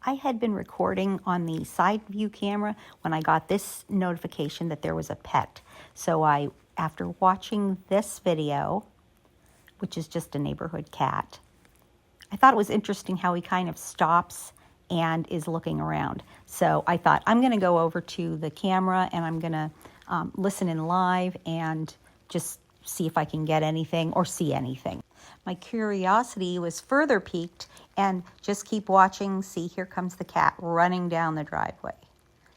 I had been recording on the side view camera when I got this notification that there was a pet. So after watching this video, which is just a neighborhood cat, I thought it was interesting how he kind of stops and is looking around. So I thought I'm going to go over to the camera and I'm going to listen in live and just see if I can get anything or see anything. My curiosity was further piqued, and just keep watching. See, here comes the cat running down the driveway.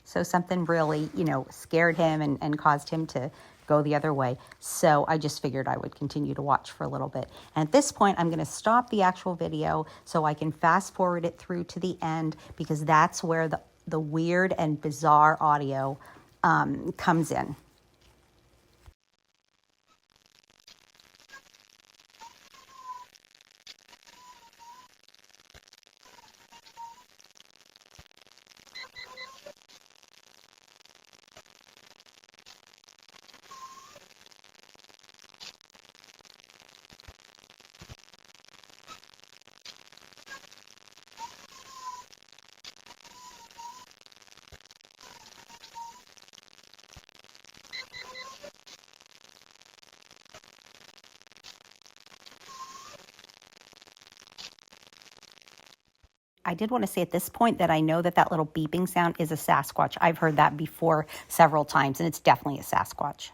So something really, scared him and caused him to go the other way. So I just figured I would continue to watch for a little bit. And at this point, I'm going to stop the actual video so I can fast forward it through to the end, because that's where the weird and bizarre audio comes in. I did want to say at this point that I know that little beeping sound is a Sasquatch. I've heard that before several times, and it's definitely a Sasquatch.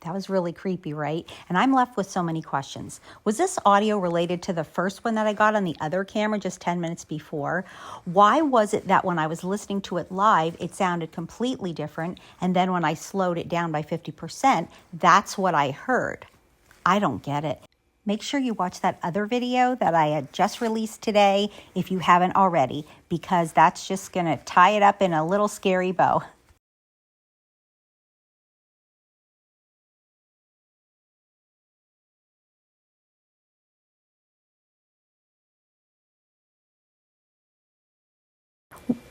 That was really creepy, right? And I'm left with so many questions. Was this audio related to the first one that I got on the other camera just 10 minutes before? Why was it that when I was listening to it live, it sounded completely different, and then when I slowed it down by 50%, that's what I heard? I don't get it. Make sure you watch that other video that I had just released today if you haven't already, because that's just going to tie it up in a little scary bow.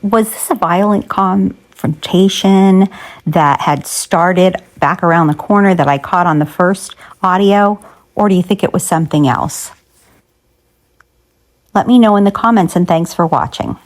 Was this a violent confrontation that had started back around the corner that I caught on the first audio, or do you think it was something else? Let me know in the comments, and thanks for watching.